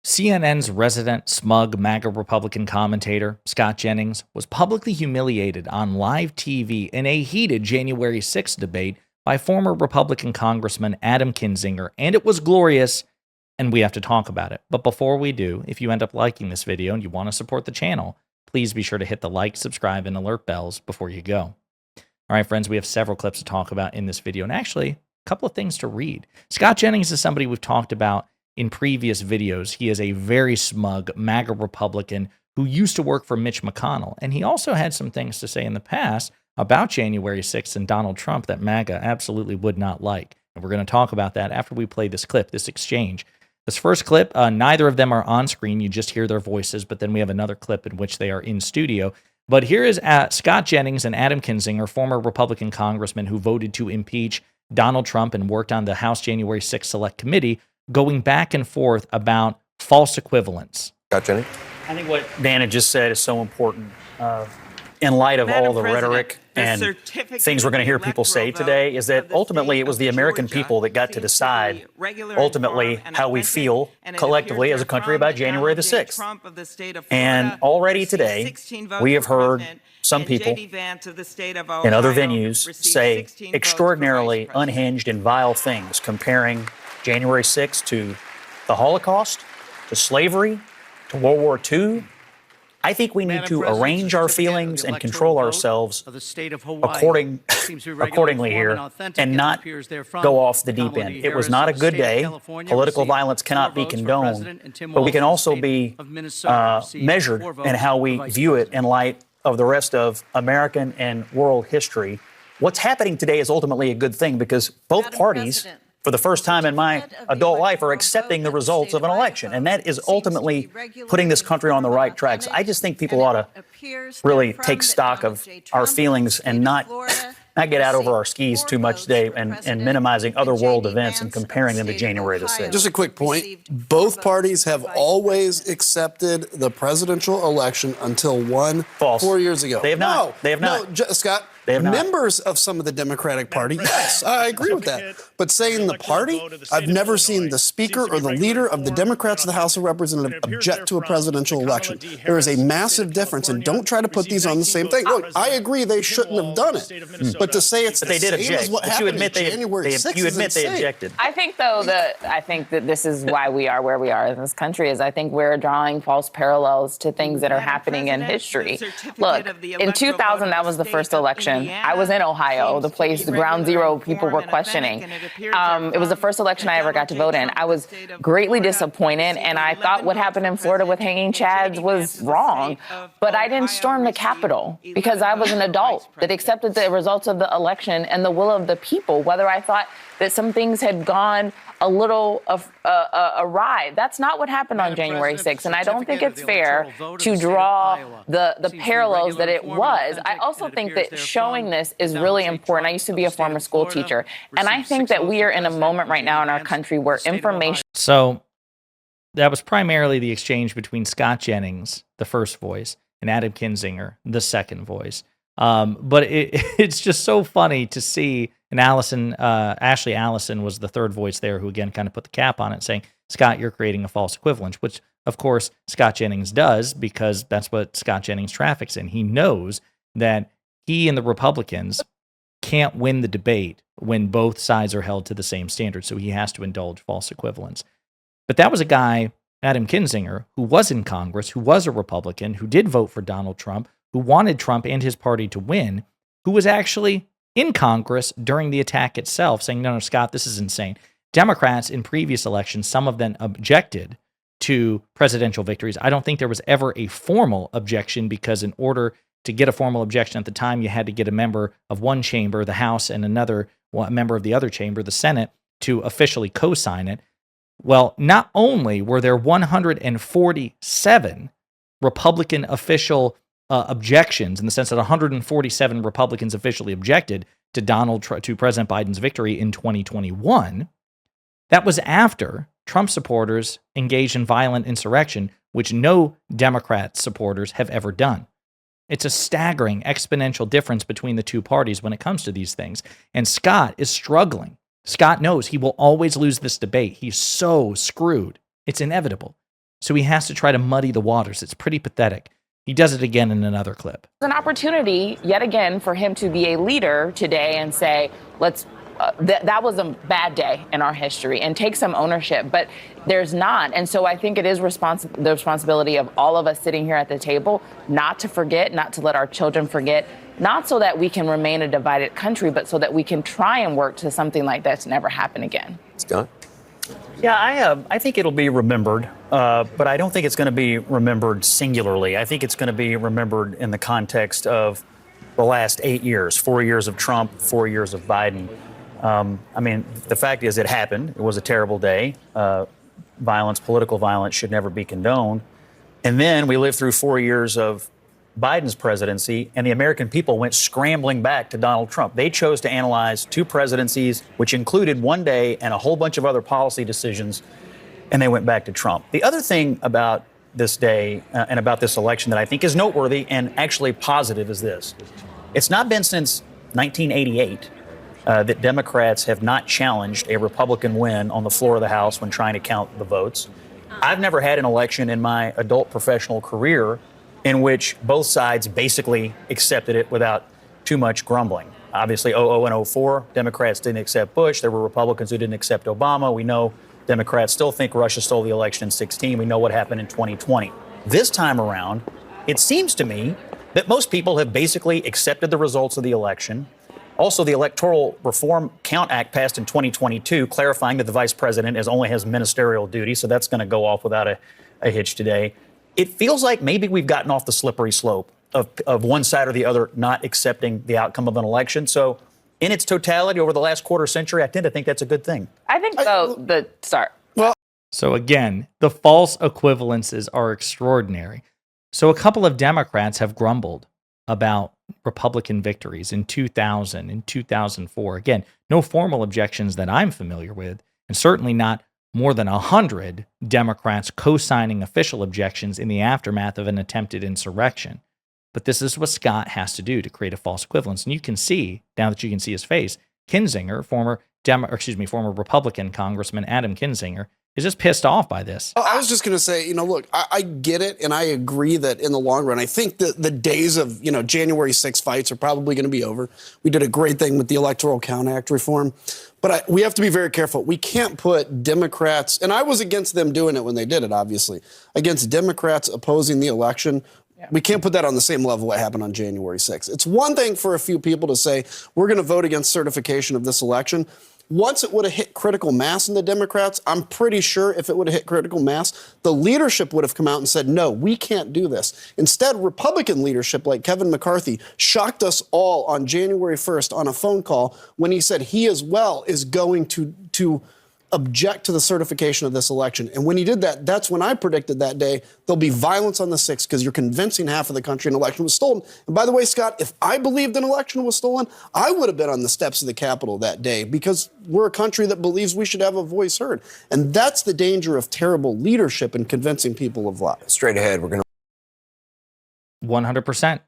CNN's resident smug MAGA Republican commentator, Scott Jennings, was publicly humiliated on live TV in a heated January 6th debate by former Republican Congressman Adam Kinzinger, and it was glorious, and we have to talk about it. But before we do, if you end up liking this video and you want to support the channel, please be sure to hit the like, subscribe, and alert bells before you go. All right, friends, we have several clips to talk about in this video, and actually, a couple of things to read. Scott Jennings is somebody we've talked about in previous videos. He is a very smug MAGA Republican who used to work for Mitch McConnell, and he also had some things to say in the past about January 6th and Donald Trump that MAGA absolutely would not like. And we're going to talk about that after we play this clip, this exchange. This first clip, neither of them are on screen. You just hear their voices, but then we have another clip in which they are in studio. But here is Scott Jennings and Adam Kinzinger, former Republican congressman who voted to impeach Donald Trump and worked on the House January 6th Select Committee, going back and forth about false equivalence. Scott Jennings? I think what Dan had just said is so important. In light of all the rhetoric and things we're going to hear people say today, is that ultimately it was the American people that got to decide ultimately how we feel collectively as a country about January the 6th. And already today, we have heard some people in other venues say extraordinarily unhinged and vile things, comparing January 6th to the Holocaust, to slavery, to World War II. I think we need to arrange our feelings and control ourselves accordingly here and not go off the deep end. It was not a good day. Political violence cannot be condoned, but we can also be measured in how we view it in light of the rest of American and world history. What's happening today is ultimately a good thing because both parties, for the first time in my adult life, are accepting the results of an election. And that is ultimately putting this country on the right tracks. I just think people ought to really take stock of our feelings and not get out over our skis too much today and minimizing other world events and comparing them to January the 6th. Just a quick point. Both parties have always accepted the presidential election until False. 4 years ago. They have not. No, they have not. No, Scott, members of some of the Democratic Party, yes, I agree with that. But saying the party, I've never seen the Speaker or the leader of the Democrats of the House of Representatives object to a presidential election. There is a massive difference, and don't try to put these on the same thing. Look, I agree they shouldn't have done it, but to say it's the same as what happened in January 6th you admit is they insane. objected. I think, though, that this is why we are where we are in this country, is I think we're drawing false parallels to things that are happening in history. Look, in 2000, that was the first election. I was in Ohio, the place, the ground zero people were questioning. It was the first election I ever got to vote in. I was greatly disappointed, and I thought what happened in Florida with hanging chads was wrong. But I didn't storm the Capitol because I was an adult that accepted the results of the election and the will of the people, whether I thought that some things had gone a little awry. That's not what happened on January 6th, and I don't think it's fair to draw the parallels that it was. I also think that showing this is really important. I used to be a former school teacher, and I think that we are in a moment right now in our country where information... So that was primarily the exchange between Scott Jennings, the first voice, and Adam Kinzinger, the second voice. But it's just so funny to see, and Ashley Allison was the third voice there who again kind of put the cap on it, saying, Scott, you're creating a false equivalence, which of course Scott Jennings does because that's what Scott Jennings traffics in. He knows that he and the Republicans can't win the debate when both sides are held to the same standard, so he has to indulge false equivalence. But that was a guy, Adam Kinzinger, who was in Congress, who was a Republican, who did vote for Donald Trump, who wanted Trump and his party to win, who was actually in Congress during the attack itself, saying, no, Scott, this is insane. Democrats in previous elections, some of them objected to presidential victories. I don't think there was ever a formal objection because in order to get a formal objection at the time, you had to get a member of one chamber, the House, and another member of the other chamber, the Senate, to officially co-sign it. Well, not only were there 147 Republican official objections, in the sense that 147 Republicans officially objected to to President Biden's victory in 2021. That was after Trump supporters engaged in violent insurrection, which no Democrat supporters have ever done. It's a staggering exponential difference between the two parties when it comes to these things. And Scott is struggling. Scott knows he will always lose this debate. He's so screwed. It's inevitable. So he has to try to muddy the waters. It's pretty pathetic. He does it again in another clip. An opportunity, yet again, for him to be a leader today and say, that was a bad day in our history, and take some ownership. But there's not. And so I think it is the responsibility of all of us sitting here at the table not to forget, not to let our children forget, not so that we can remain a divided country, but so that we can try and work to something like that to never happen again. Scott? Yeah, I think it'll be remembered, but I don't think it's going to be remembered singularly. I think it's going to be remembered in the context of the last 8 years, 4 years of Trump, 4 years of Biden. I mean, the fact is it happened. It was a terrible day. Violence, political violence should never be condoned. And then we lived through 4 years of Biden's presidency, and the American people went scrambling back to Donald Trump. They chose to analyze 2 presidencies, which included one day and a whole bunch of other policy decisions, and they went back to Trump. The other thing about this day and about this election that I think is noteworthy and actually positive is this. It's not been since 1988 that Democrats have not challenged a Republican win on the floor of the House when trying to count the votes. I've never had an election in my adult professional career in which both sides basically accepted it without too much grumbling. Obviously, 00 and 04, Democrats didn't accept Bush. There were Republicans who didn't accept Obama. We know Democrats still think Russia stole the election in 2016. We know what happened in 2020. This time around, it seems to me that most people have basically accepted the results of the election. Also, the Electoral Reform Count Act passed in 2022, clarifying that the vice president only has ministerial duty, so that's going to go off without a hitch today. It feels like maybe we've gotten off the slippery slope of one side or the other not accepting the outcome of an election. So in its totality over the last quarter century, I tend to think that's a good thing. I think so. So again, the false equivalences are extraordinary. So a couple of Democrats have grumbled about Republican victories in 2000 and 2004. Again, no formal objections that I'm familiar with, and certainly not more than 100 Democrats co-signing official objections in the aftermath of an attempted insurrection. But this is what Scott has to do to create a false equivalence. And you can see, now that you can see his face, Kinzinger, former Republican Congressman Adam Kinzinger, is just pissed off by this. I was just going to say, look, I get it, and I agree that in the long run, I think that the days of, January 6 fights are probably going to be over. We did a great thing with the Electoral Count Act reform. But we have to be very careful. We can't put Democrats, and I was against them doing it when they did it, obviously, against Democrats opposing the election. Yeah. We can't put that on the same level what happened on January 6th. It's one thing for a few people to say, we're going to vote against certification of this election. Once it would have hit critical mass in the Democrats, I'm pretty sure if it would have hit critical mass, the leadership would have come out and said, no, we can't do this. Instead, Republican leadership like Kevin McCarthy shocked us all on January 1st on a phone call when he said he as well is going to object to the certification of this election. And when he did that, that's when I predicted that day there'll be violence on the 6th because you're convincing half of the country an election was stolen. And by the way, Scott, if I believed an election was stolen, I would have been on the steps of the Capitol that day because we're a country that believes we should have a voice heard. And that's the danger of terrible leadership and convincing people of lies. Straight ahead, we're going to 100%.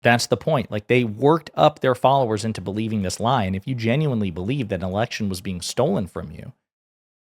That's the point. Like, they worked up their followers into believing this lie. And if you genuinely believed that an election was being stolen from you,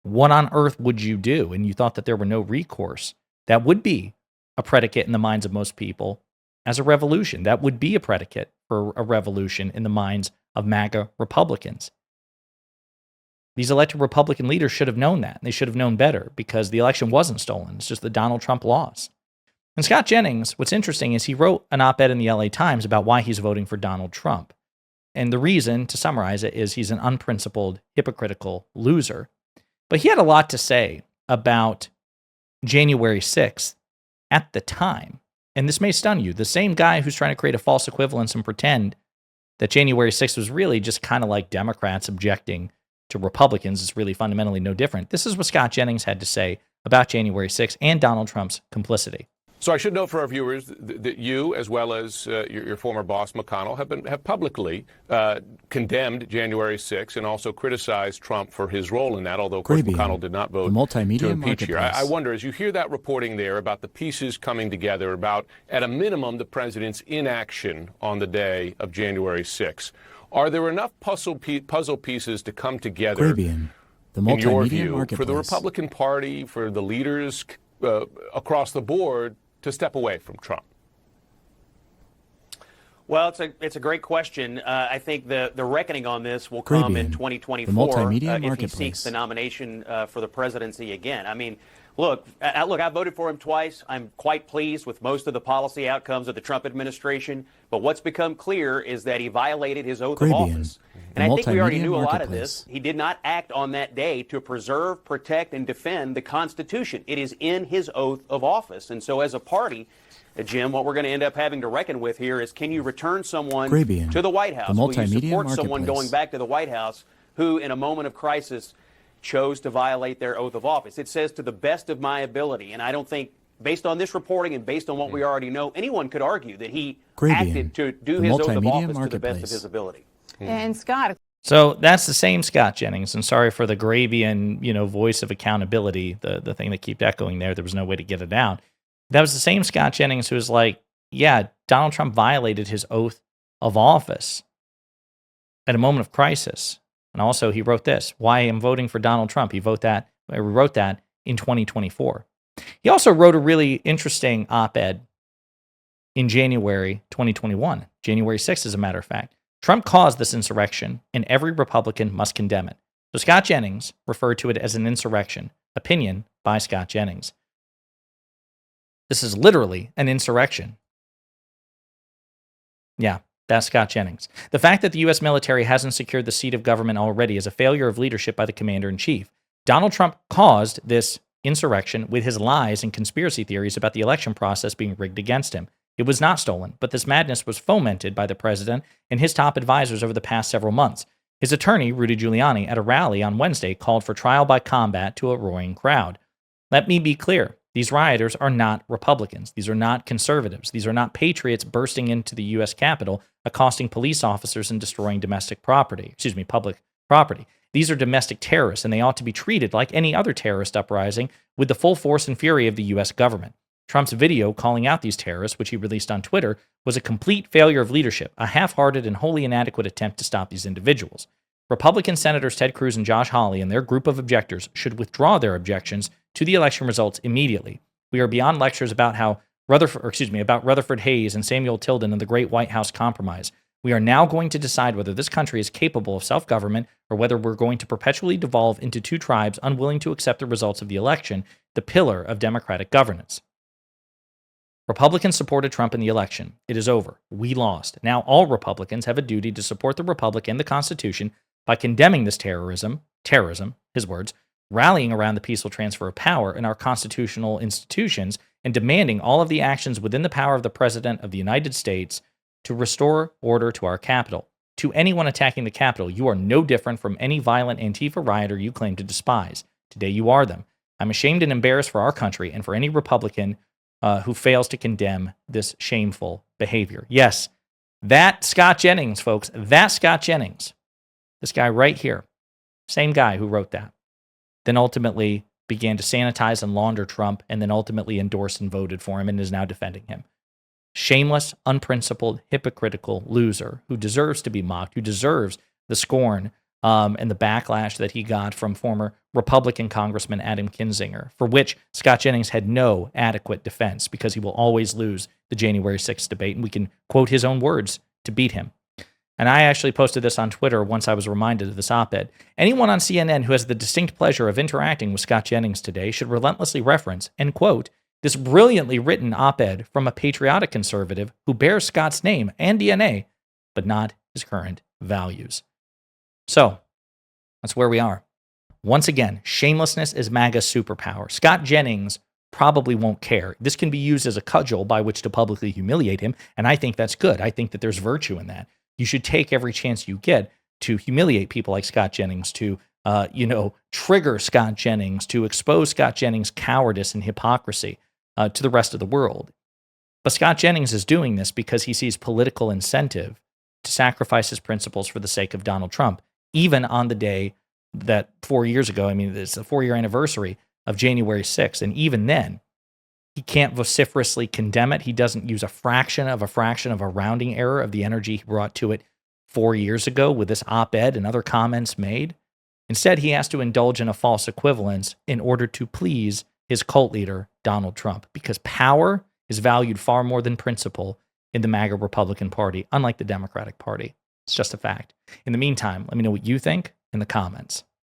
what on earth would you do? And you thought that there were no recourse. That would be a predicate in the minds of most people as a revolution. That would be a predicate for a revolution in the minds of MAGA Republicans. These elected Republican leaders should have known that. They should have known better because the election wasn't stolen. It's just that Donald Trump lost. And Scott Jennings, what's interesting is he wrote an op-ed in the LA Times about why he's voting for Donald Trump. And the reason, to summarize it, is he's an unprincipled, hypocritical loser. But he had a lot to say about January 6th at the time. And this may stun you. The same guy who's trying to create a false equivalence and pretend that January 6th was really just kind of like Democrats objecting to Republicans is really fundamentally no different. This is what Scott Jennings had to say about January 6th and Donald Trump's complicity. So I should note for our viewers that you, as well as your former boss McConnell, have publicly condemned January 6th and also criticized Trump for his role in that. Although, of course, McConnell did not vote to impeach here. I wonder, as you hear that reporting there about the pieces coming together, about at a minimum the president's inaction on the day of January 6th, are there enough puzzle pieces to come together? The in your view, for the Republican Party, for the leaders across the board to step away from Trump? Well, it's a great question. I think the reckoning on this will come in 2024 if he seeks the nomination for the presidency again. I mean, look, I voted for him twice. I'm quite pleased with most of the policy outcomes of the Trump administration. But what's become clear is that he violated his oath of office. And I think we already knew a lot of this. He did not act on that day to preserve, protect, and defend the Constitution. It is in his oath of office. And so as a party, Jim, what we're going to end up having to reckon with here is, can you return someone to the White House? Will you support someone going back to the White House who, in a moment of crisis, chose to violate their oath of office? It says, to the best of my ability. And I don't think, based on this reporting and based on what we already know, anyone could argue that he acted to do his oath of office to the best of his ability. And Scott. So that's the same Scott Jennings, and sorry for the Grabian, voice of accountability, the thing that kept echoing there. There was no way to get it out. That was the same Scott Jennings who was like, yeah, Donald Trump violated his oath of office at a moment of crisis. And also he wrote this, why I am voting for Donald Trump. He wrote that in 2024. He also wrote a really interesting op-ed in January 2021, January 6th, as a matter of fact. Trump caused this insurrection, and every Republican must condemn it. So Scott Jennings referred to it as an insurrection. Opinion by Scott Jennings. This is literally an insurrection. Yeah, that's Scott Jennings. The fact that the U.S. military hasn't secured the seat of government already is a failure of leadership by the commander-in-chief. Donald Trump caused this insurrection with his lies and conspiracy theories about the election process being rigged against him. It was not stolen, but this madness was fomented by the president and his top advisors over the past several months. His attorney, Rudy Giuliani, at a rally on Wednesday called for trial by combat to a roaring crowd. Let me be clear. These rioters are not Republicans. These are not conservatives. These are not patriots bursting into the U.S. Capitol, accosting police officers and destroying public property. These are domestic terrorists, and they ought to be treated like any other terrorist uprising with the full force and fury of the U.S. government. Trump's video calling out these terrorists, which he released on Twitter, was a complete failure of leadership, a half-hearted and wholly inadequate attempt to stop these individuals. Republican Senators Ted Cruz and Josh Hawley and their group of objectors should withdraw their objections to the election results immediately. We are beyond lectures about Rutherford Hayes and Samuel Tilden and the Great White House Compromise. We are now going to decide whether this country is capable of self-government or whether we're going to perpetually devolve into two tribes unwilling to accept the results of the election, the pillar of democratic governance. Republicans supported Trump in the election. It is over. We lost. Now all Republicans have a duty to support the Republic and the Constitution by condemning this terrorism, his words, rallying around the peaceful transfer of power in our constitutional institutions, and demanding all of the actions within the power of the President of the United States to restore order to our capital. To anyone attacking the Capitol, you are no different from any violent Antifa rioter you claim to despise. Today you are them. I'm ashamed and embarrassed for our country and for any Republican who fails to condemn this shameful behavior. Yes, that Scott Jennings, folks, that Scott Jennings, this guy right here, same guy who wrote that, then ultimately began to sanitize and launder Trump, and then ultimately endorsed and voted for him and is now defending him. Shameless, unprincipled, hypocritical loser who deserves to be mocked, who deserves the scorn and the backlash that he got from former Republican Congressman Adam Kinzinger, for which Scott Jennings had no adequate defense because he will always lose the January 6th debate, and we can quote his own words to beat him. And I actually posted this on Twitter once I was reminded of this op-ed. Anyone on CNN who has the distinct pleasure of interacting with Scott Jennings today should relentlessly reference and quote this brilliantly written op-ed from a patriotic conservative who bears Scott's name and DNA, but not his current values. So, that's where we are. Once again, shamelessness is MAGA's superpower. Scott Jennings probably won't care. This can be used as a cudgel by which to publicly humiliate him, and I think that's good. I think that there's virtue in that. You should take every chance you get to humiliate people like Scott Jennings, to trigger Scott Jennings, to expose Scott Jennings' cowardice and hypocrisy to the rest of the world. But Scott Jennings is doing this because he sees political incentive to sacrifice his principles for the sake of Donald Trump, even on the day that 4 years ago, it's the 4-year anniversary of January 6th, and even then, he can't vociferously condemn it. He doesn't use a fraction of a rounding error of the energy he brought to it 4 years ago with this op-ed and other comments made. Instead, he has to indulge in a false equivalence in order to please his cult leader, Donald Trump, because power is valued far more than principle in the MAGA Republican Party, unlike the Democratic Party. It's just a fact. In the meantime, let me know what you think in the comments.